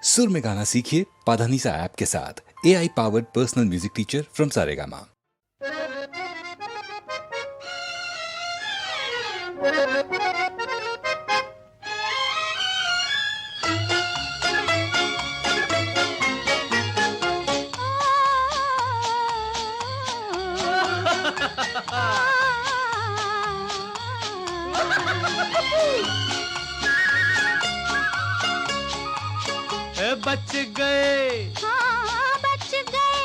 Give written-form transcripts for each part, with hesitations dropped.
सुर में गाना सीखिए पाधानीसा ऐप के साथ। AI powered personal music teacher from Saregama. बच गए, हाँ बच गए,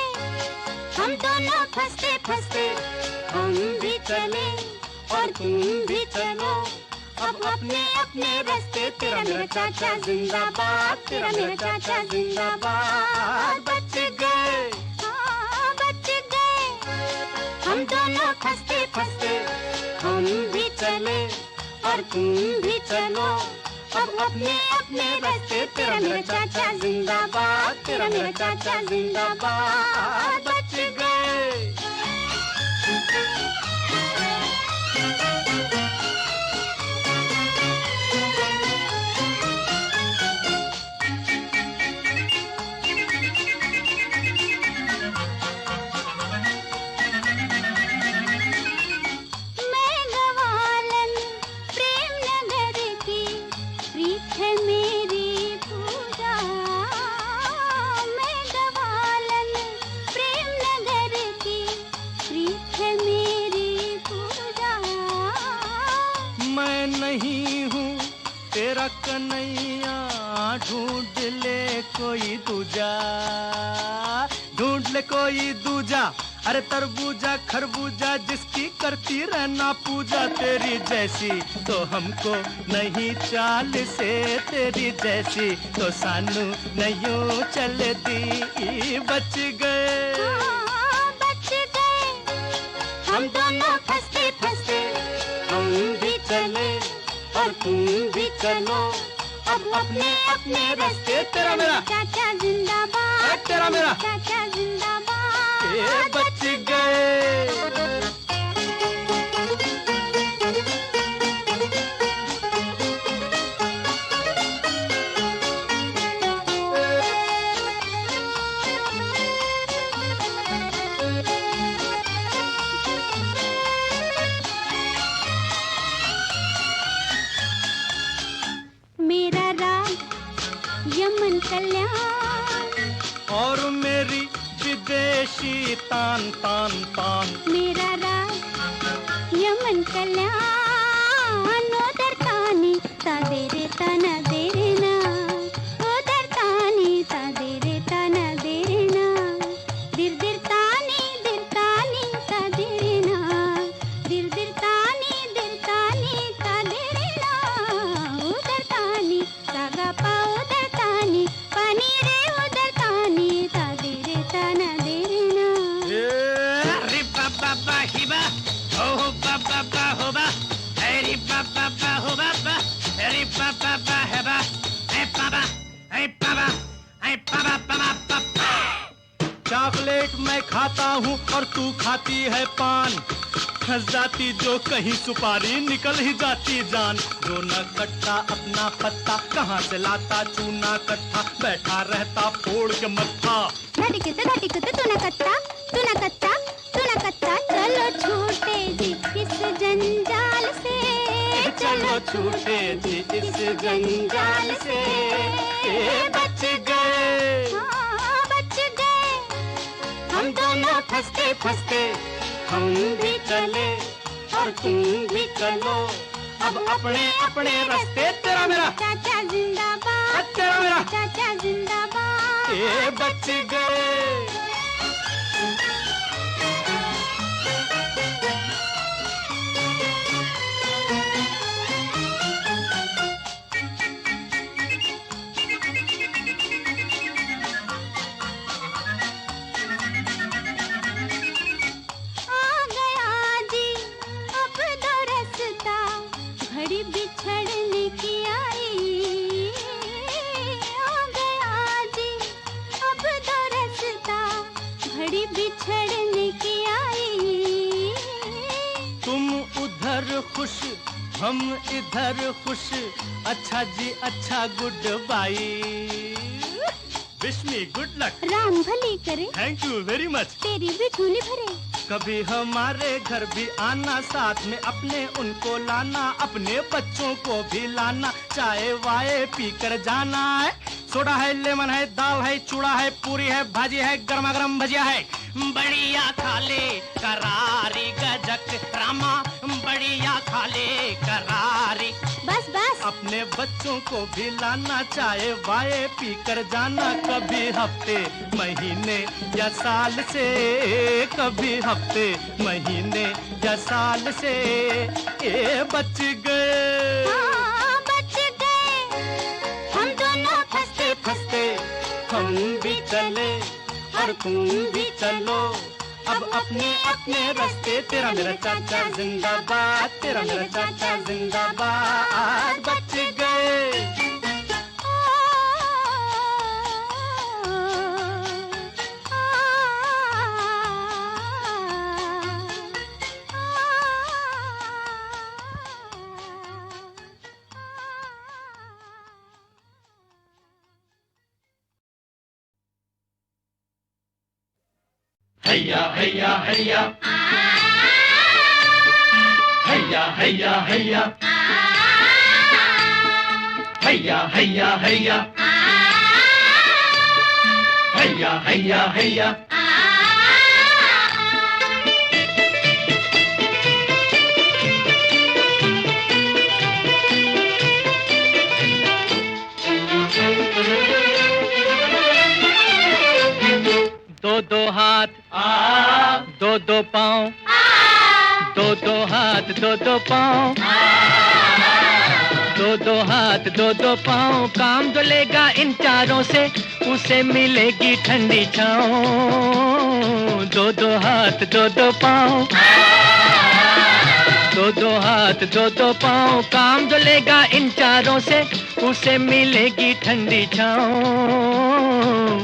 हम दोनों फंसते फंसते हम भी चले और तुम भी चलो अब अपने अपने रास्ते। तेरा मेरा चाचा जिंदाबाद, तेरा मेरा चाचा जिंदाबाद। बच गए, हाँ बच गए, हम दोनों फंसते फंसते हम भी चले और तुम भी चलो अब अपने अपने रास्ते। तेरा मेरा चाचा जिंदाबाद, तेरा मेरा चाचा जिंदाबाद। बच गए। कन्हैया ढूंढ ले कोई दूजा, ढूंढ ले कोई दूजा। अरे तरबूजा खरबूजा जिसकी करती रहना पूजा। तेरी जैसी तो हमको नहीं चाल से, तेरी जैसी तो सानू नहीं चलती। बच गए, बच गए, हम दोनों फंसते फंसते हम भी चले और तुम भी चलो अब अपने अपने रास्ते। तेरा मेरा चाचा जिंदाबाद, तेरा मेरा चाचा जिंदाबाद। बच गए। मेरा राग यमन कल्याण और मेरी विदेशी तान तान तान। मेरा राग यमन कल्याण उधर तानी तादेरे तना देरे ना, उधर तानी तादेरे तना देरे ना। दिर दिर तानी तादेरे ना, दिर दिर तानी तादेरे ना। उधर तानी सागा पा उधर तानी पानी रे उधर तानी तादेरे तना देरे ना। रे बाबा बा हिबा हो बाबा बा होबा, रे बाबा बा हो बाबा, रे बाबा बा हेबा, ए बाबा ए बाबा ए बाबा बाबा बाबा। चॉकलेट मैं खाता हूँ और तू खाती है पान। फंस जाती जो कहीं सुपारी निकल ही जाती जान। जो न कट्टा अपना पत्ता कहाँ से लाता चूना कट्टा, बैठा रहता फोड़ के मत्था। धड़कते तू न कत्ता चलो छूटे जी इस जंजाल से, चलो छूटे जी इस जंजाल से। बच गए, हाँ बच गए, हम दोनों फंसते फंसते हम भी चले और तुम भी चलो अब अपने अपने रास्ते। तेरा मेरा चाचा जिंदाबाद, तेरा मेरा चाचा जिंदाबाद। बच गए। घड़ी बिछड़ने की आई, आ गया जी अब दो रास्ता घड़ी बिछड़ने की आई। तुम उधर खुश हम इधर खुश, अच्छा जी अच्छा good by. Wish me good luck. Ram भली करे, थैंक यू वेरी मच। तेरी भी झोली भरे। कभी हमारे घर भी आना, साथ में अपने उनको लाना, अपने बच्चों को भी लाना, चाय वाय पी कर जाना है। सोडा है, लेमन है, दाल है, चूड़ा है, पूरी है, भाजी है, गर्मा गर्म भजिया है। बढ़िया खा ले करारी गजक रामा, बढ़िया खा ले करारी। बस बस। अपने बच्चों को भी लाना, चाय वाय पी कर जाना, कभी हफ्ते महीने या साल से, कभी हफ्ते महीने या साल से ये बच गए। हाँ, बच गए हम दोनों फंसते फंसते हम भी चले और तुम भी चलो अब अपने अपने रास्ते। तेरा मेरा चाचा जिंदाबाद, तेरा मेरा चाचा जिंदाबाद। बच गए। हैया हैया हैया हैया हैया हैया हैया हैया हैया हैया हैया हैया। दो दो हाथ दो दो पाँव, दो दो हाथ दो दो पाँव, दो दो हाथ दो दो पाँव। काम जो लेगा इन चारों से उसे मिलेगी ठंडी छाँव। दो दो हाथ दो दो पाँव, दो दो हाथ दो दो पाँव। काम जो लेगा इन चारों से उसे मिलेगी ठंडी छाँव।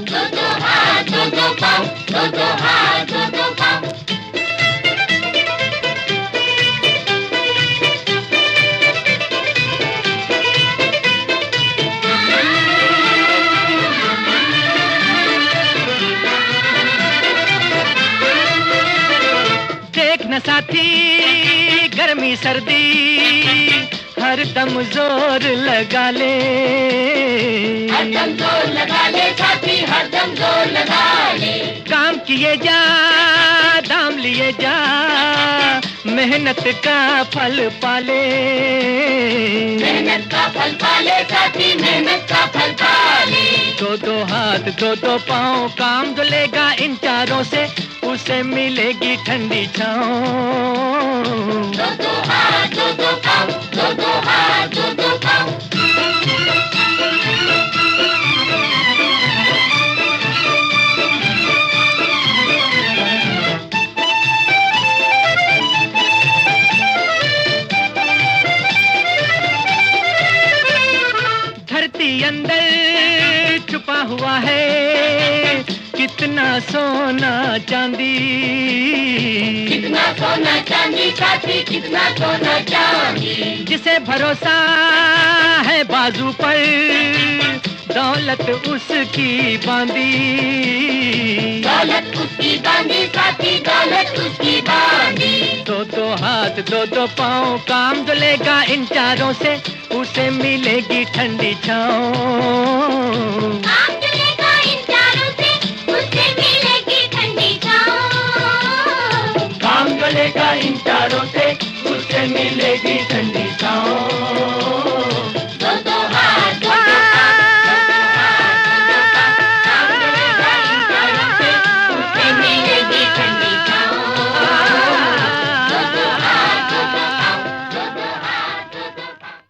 दो दो हाथ दो दो पाँव, दो दो हाथ दो दो पाँव। देख न साथी गर्मी सर्दी हर दम जोर लगा ले, हर दम जोर लगा ले साथी, हर दम जोर लगा ले। काम किए जा दाम लिए जा, मेहनत का फल पाले। मेहनत का फल पाले साथी, मेहनत का फल पाले। दो दो हाथ दो दो पाँव। काम जो लेगा इन चारों से उसे मिलेगी ठंडी छाँव। दो दो हाथ दो दो पाँव, दो दो हाथ दो दो पाँव। धरती अंदर छुपा हुआ है कितना सोना चांदी, कितना सोना चांदी साथी, कितना सोना चांदी। जिसे भरोसा है बाजू पर दौलत उसकी बांधी। दौलत उसकी बांधी साथी, दौलत उसकी बांधी। दो दो हाथ दो दो पाँव। काम जो लेगा इन चारों से उसे मिलेगी ठंडी छाँव। काम चलेगा इन चारों से उसे मिलेगी ठंडी छाँव। काम जो लेगा इन चारों से उसे मिलेगी ठंडी छाँव। दो दो हाथ दो दो पाँव, दो दो हाथ दो दो पाँव। काम चलेगा इन चारों से उसे मिलेगी ठंडी छाँव। दो दो हाथ दो दो पाँव, दो दो हाथ दो दो पाँव।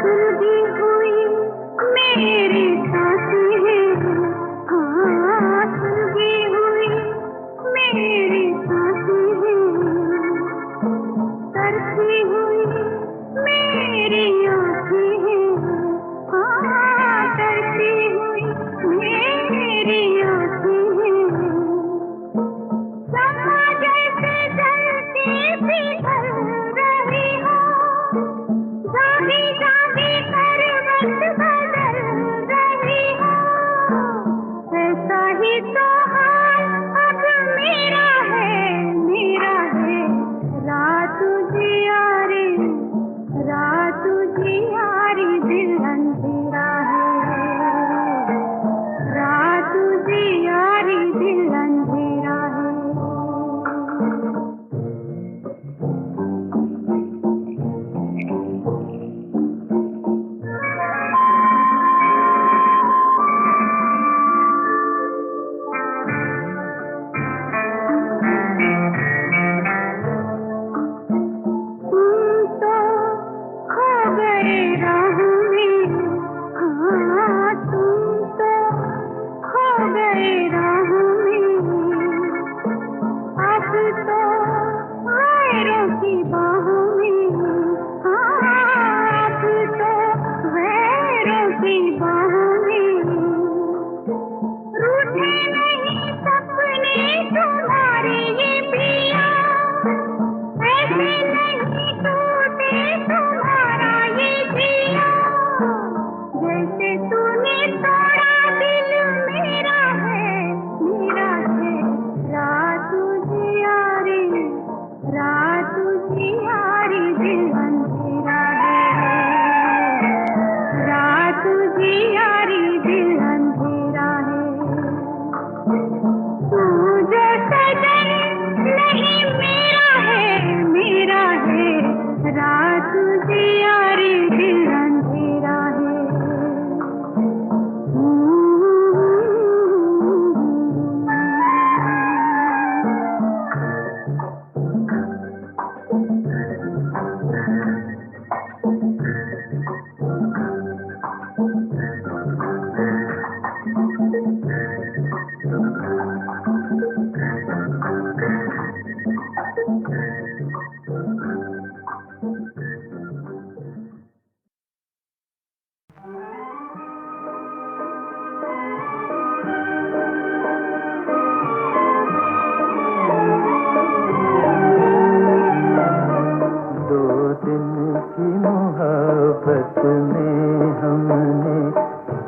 सुलगी हुई मेरी सांसें हैं, हाँ सुलगी हुई मेरी सांसें हैं, तरसी हुई मेरी आँखें हैं, हाँ तरसी हुई मेरी आँखें हैं, समा जैसे जलती पिघल रही हो, जागी जागी कर वक्त बदल रही हो, ऐसा ही तो हाल अब मेरा है, रात जियारी, रात जियारी दिल अंधेरा है, रात जियारी दिल अंधेरा है।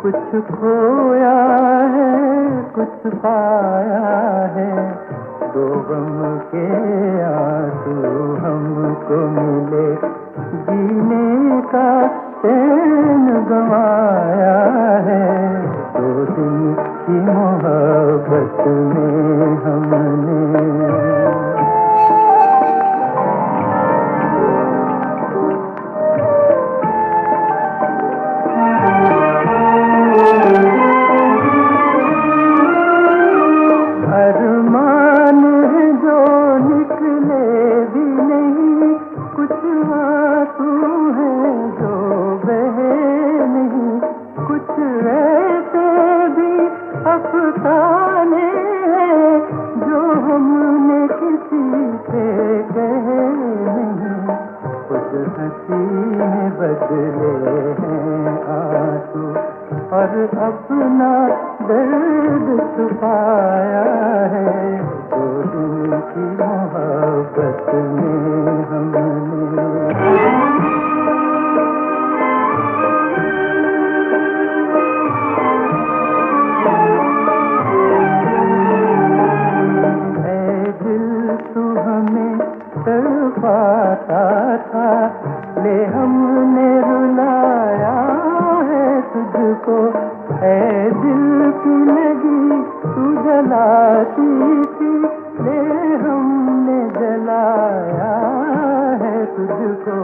कुछ खोया है कुछ पाया है, दो गम के आंसू हमको मिले, जीने का चैन गंवाया है, दो दिन की मोहब्बत में हमने। बदले हैं आंसू और अपना दर्द छुपाया है, दो दिन की मोहब्बत में हमने। ऐ दिल तू हमें तड़पाता था, ले हमने रुलाया है तुझको, ऐ दिल की लगी तू जलाती थी, ले हमने जलाया है तुझको,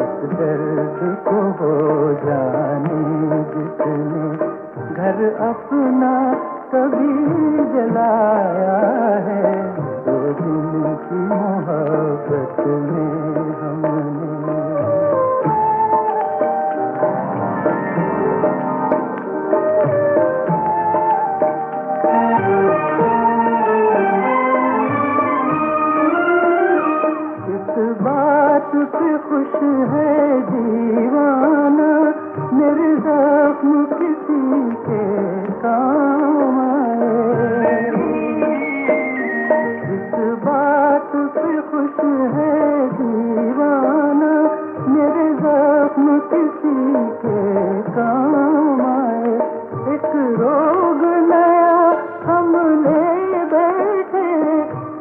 इस दर्द को हो जाने जिसने घर अपना कभी जलाया है, दो दिन की मोहब्बत में हमने। जख्म किसी के काम आए। इस बात पे खुश है दीवाना, मेरे जख्म किसी के काम आए। एक रोग नया हमने बैठे,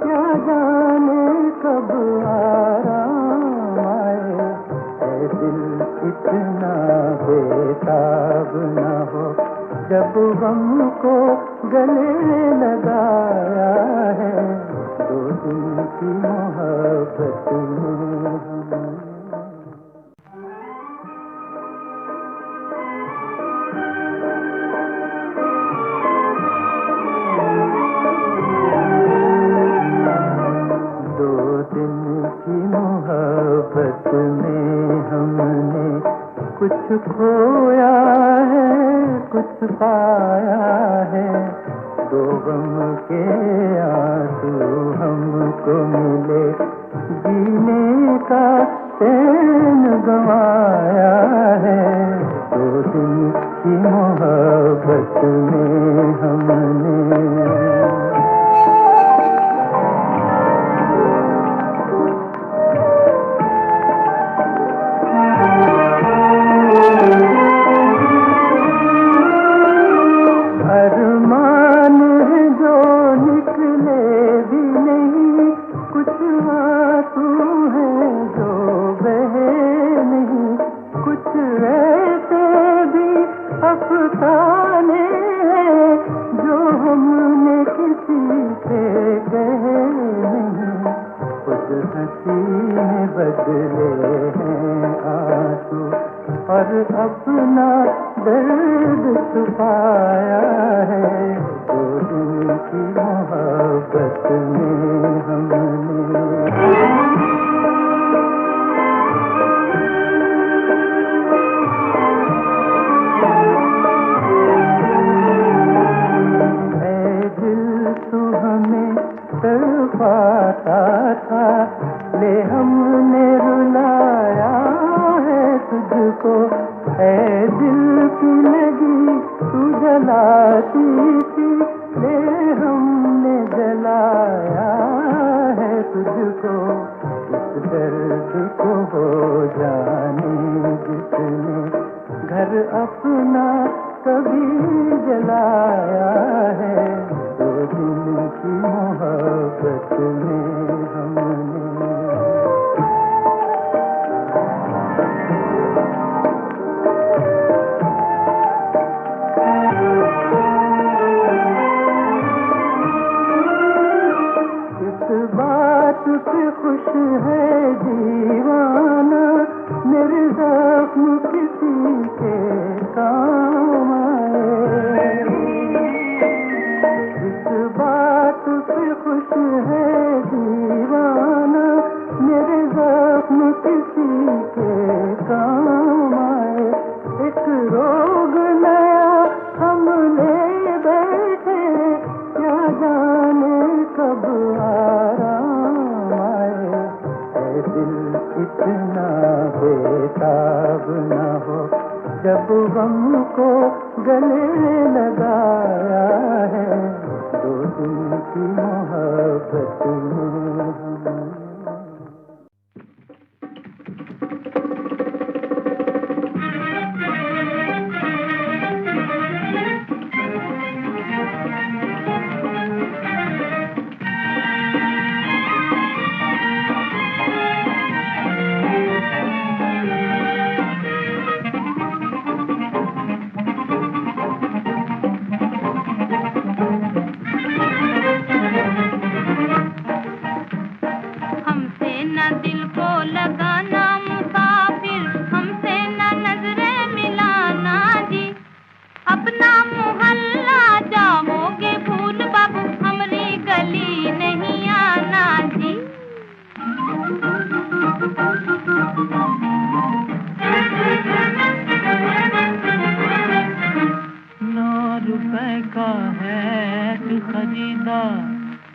क्या जाने कब आराम आए। ऐ दिल इतना बेताब न हो, जब गम को गले लगाया है। दो दिन की मोहब्बत में मोहब्बत में हमने कुछ खोया है, कुछ पाया है। दो गम के आंसू हमको मिले, जीने का चैन गंवाया है। दो दिन की मोहब्बत में हमने बदले हैं आंसू और अपना दर्द छुपाया है। दो दिन की मोहब्बत में हमने तड़पाता था, ले हमने रुलाया है तुझको। ऐ दिल की लगी तू जलाती थी, ले हमने जलाया है तुझको। इस दर्द को हो जाने जिसने घर अपना कभी जलाया है। दो दिन की मोहब्बत में हमने इस बात पे खुश है दीवाना, मेरे जख्म किसी के काम आए। इस बात पे खुश है दीवाना, मेरे जख्म किसी के काम आए। एक रोग नया हमने बैठे, क्या जाने कब आराम आए। ऐ दिल इतना बेताब न हो, जब गम को गले लगाया है। दो दिन की मोहब्बत में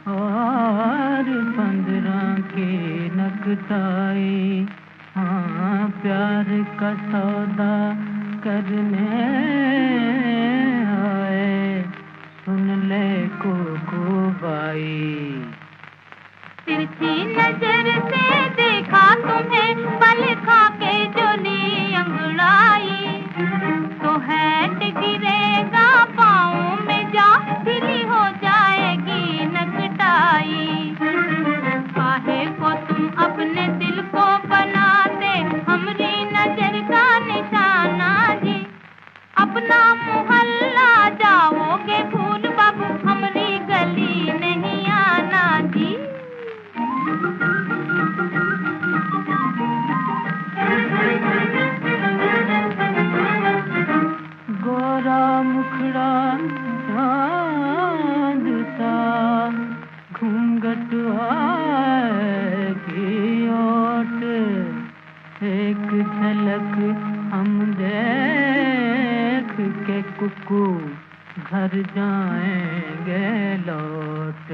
और 15 के नकदाई। हाँ, प्यार का सौदा करने आए, सुन ले कुकू बाई। तिरछी नजर से देखा तुम्हें, पल खा के जो ली अंगड़ाई, तो हैट गिरेगा पाँव में जा, ढीली हो जाएगी नकटाई। काहे को तुम अपने दिल को बनाते हमरी नजर का निशाना जी, अपना मोहल्ला जाओगे भूल बाबू, हमरी गली नहीं आना जी। गोरा मुखड़ा चांद सा, घूंघट है की ओट, एक झलक हम देख के कुकू घर जाएंगे लौट।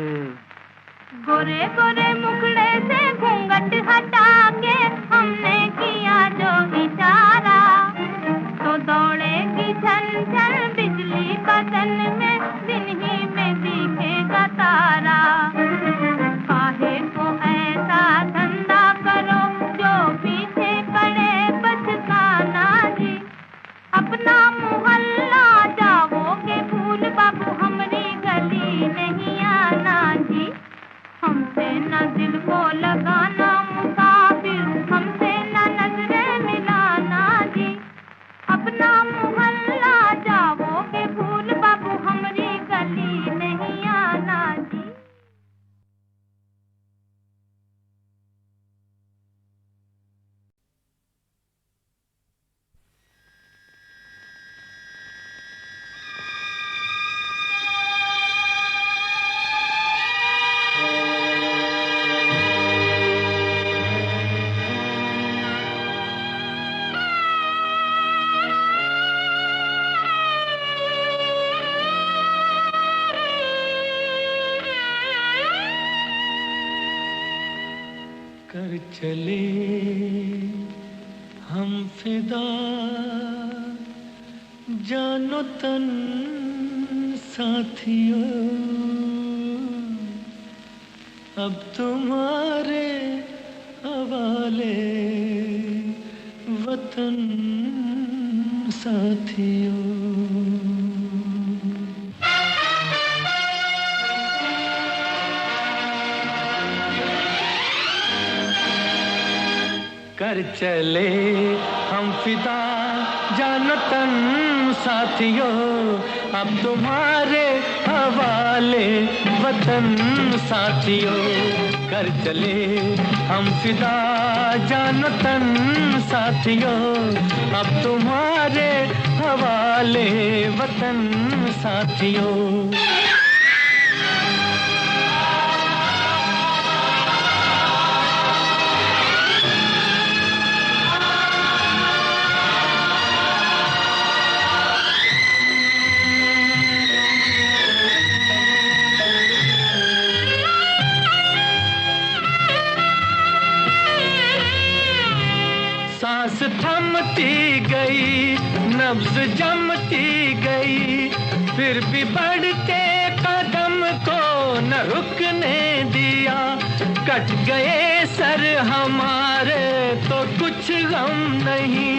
गोरे गोरे मुखड़े से घूंघट हटा के हमने किया जो इशारा, तो दौड़ेगी झन झन बिजली बदन में, दिन ही में दिखेगा तारा। काहे को ऐसा धंधा करो, जो पीछे पड़े बचकाना जी, अपना मोहल्ला जाओगे भूल बाबू, हमरी गली नहीं आना जी। हमसे न दिल को लगाना मुसाफिर, हमसे न नजरें मिलाना जी, अपना मोहल्ला जाओगे भूल बाबू, हमरी गली नहीं आना जी। कर चले हम फिदा, जानो तन साथियों, अब तुम्हारे हवाले वतन साथियों। कर चले हम फिदा, जानो तन साथियों, अब तुम्हारे हवाले वतन साथियों। कर चले हम फिदा, जानो तन साथियों, अब तुम्हारे हवाले वतन साथियों। सांस थमती गई, नब्ज जमती गई, फिर भी बढ़ते कदम को न रुकने दिया। कट गए सर हमारे तो कुछ गम नहीं,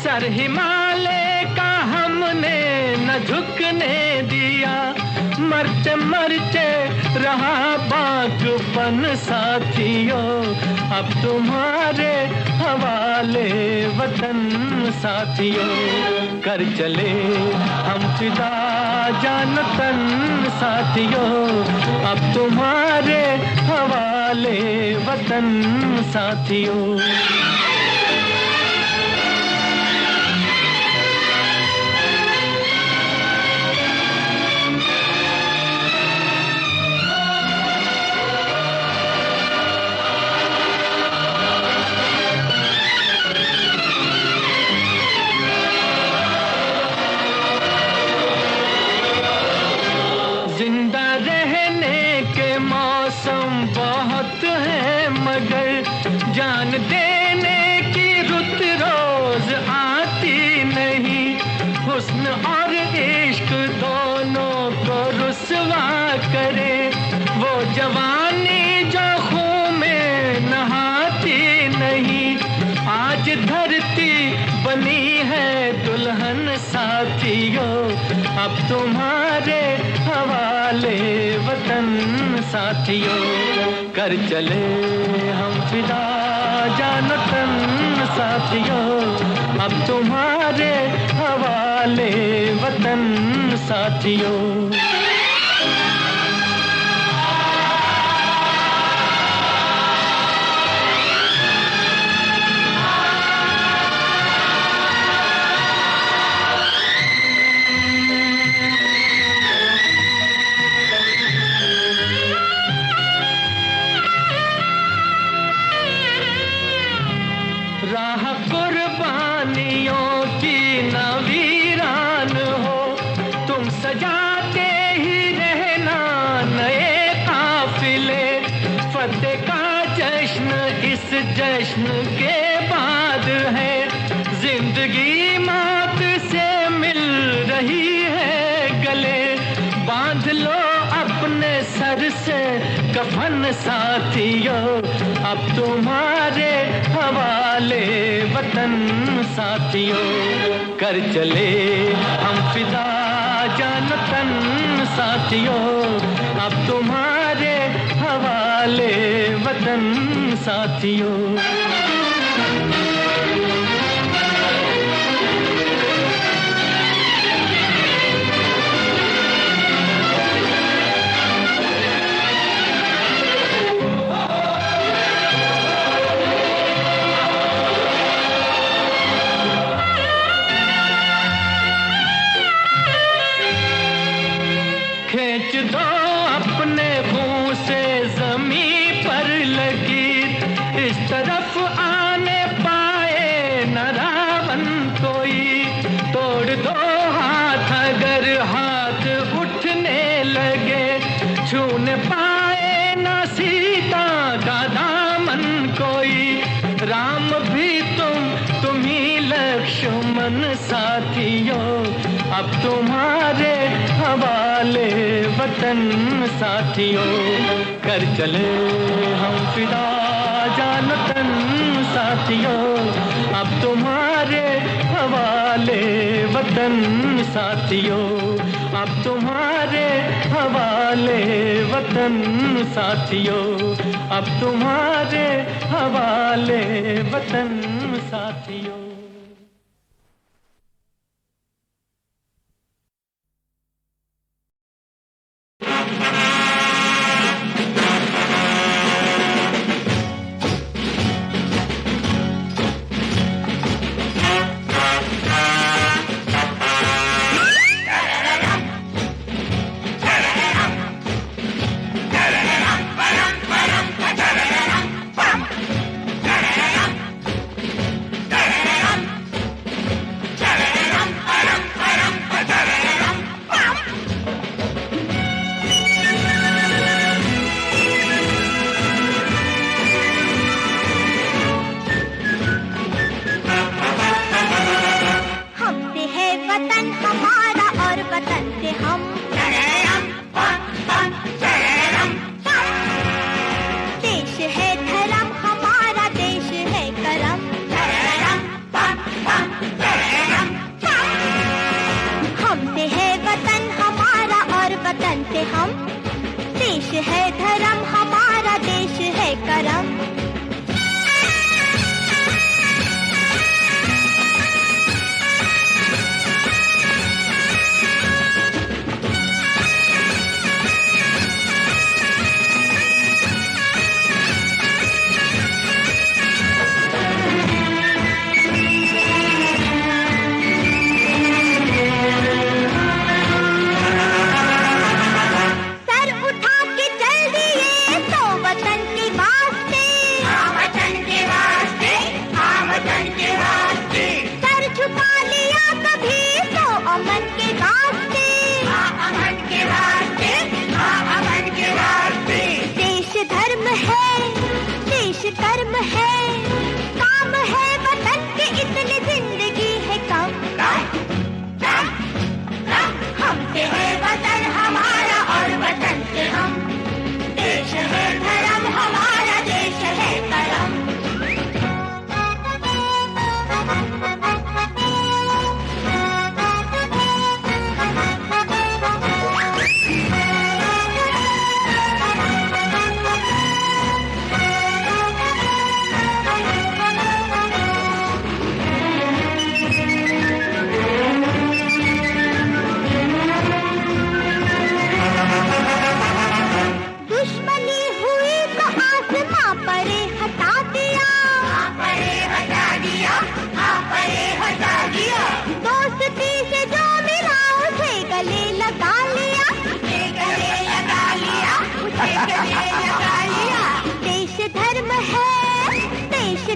सर हिमालय का हमने न झुकने दिया। मरते मरते रहा बागपन साथियों, अब तुम्हारे हवाले वतन साथियों। कर चले हम फिदा, जानो तन साथियों, अब तुम्हारे हवाले वतन साथियों। जिंदा रहने के मौसम बहुत है, मगर जान देने हुस्न और इश्क दोनों को रुसवा करे, वो जवानी जो खून में नहाती नहीं। आज धरती बनी है दुल्हन साथियों, अब तुम्हारे हवाले वतन साथियों। कर चले हम फिदा जान तन साथियों, अब तुम्हारे हवाले वतन साथियों। राह कुर्बानियों की न वीरान हो, तुम सजाते ही रहना नए काफिले। फतेह का जश्न इस जश्न के बाद है, जिंदगी मौत से मिल रही है गले। बांध लो अपने सर से कफन साथियों, अब तुम्हारे हवाले वतन साथियों। कर चले हम फिदा जान तन साथियों, अब तुम्हारे हवाले वतन साथियों। खींच दो अपने मुंह से जमीन पर लकीर, इस तरफ आने पाए न रावण कोई। तोड़ दो हाथ अगर हाथ उठने लगे, छूने पाए न सीता का दामन कोई। राम भी तुम ही लक्ष्मण साथियों, अब तुम्हारे हवाले वतन साथियों। कर चले हम फिदा जान तन साथियों, अब तुम्हारे हवाले वतन साथियों। अब तुम्हारे हवाले वतन साथियों, अब तुम्हारे हवाले वतन साथियों।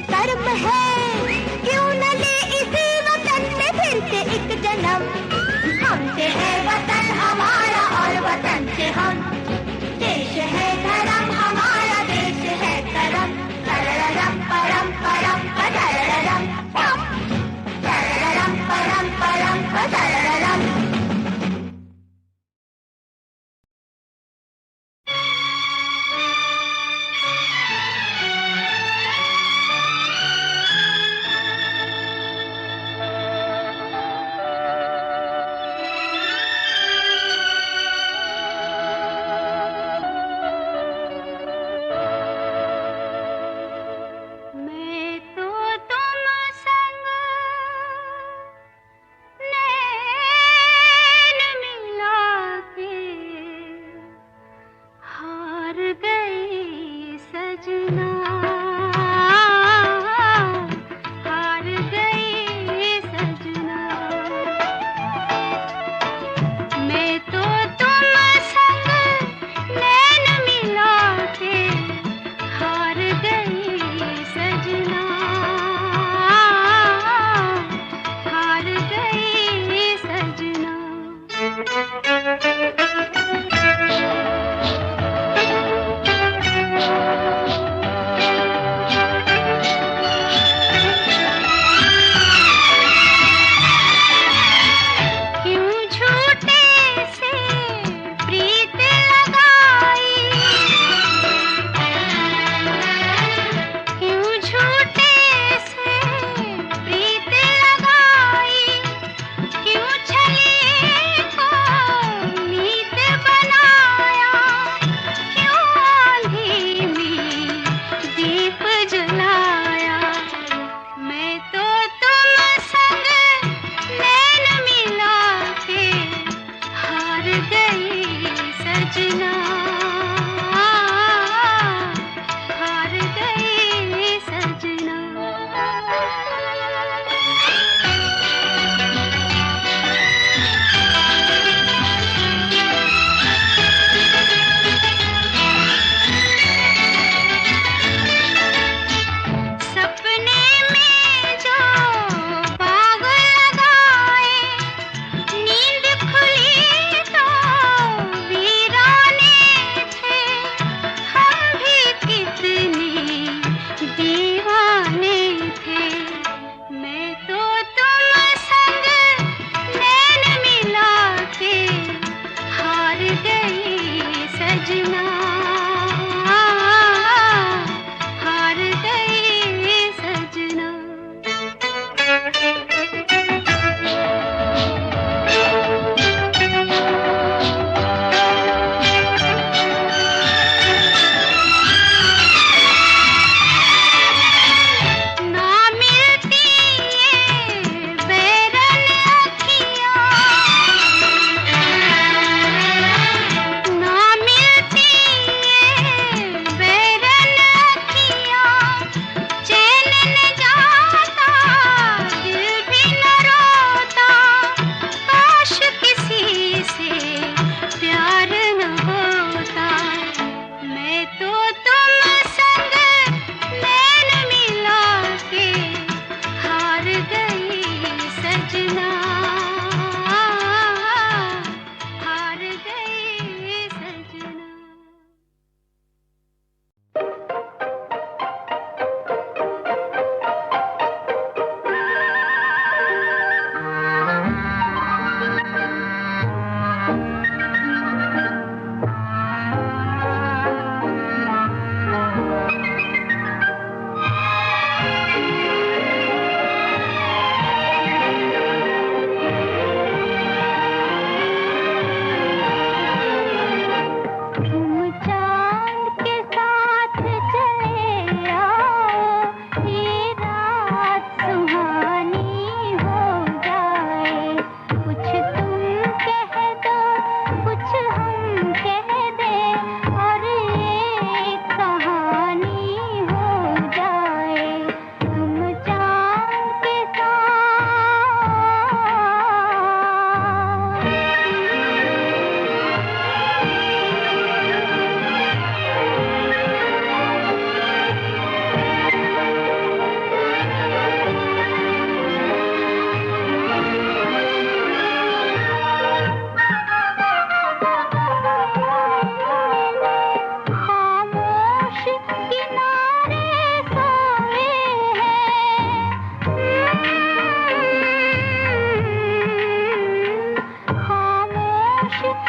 कर्म है, क्यों न ले इसी वतन में फिर से एक जन्म। हमसे है वतन हमारा और वतन से हम, देश है धर्म हमारा, देश है करम। तरररम परम परम तरररम पम, तरररम परम परम तरररम। मैं तो तुम संग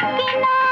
किनारे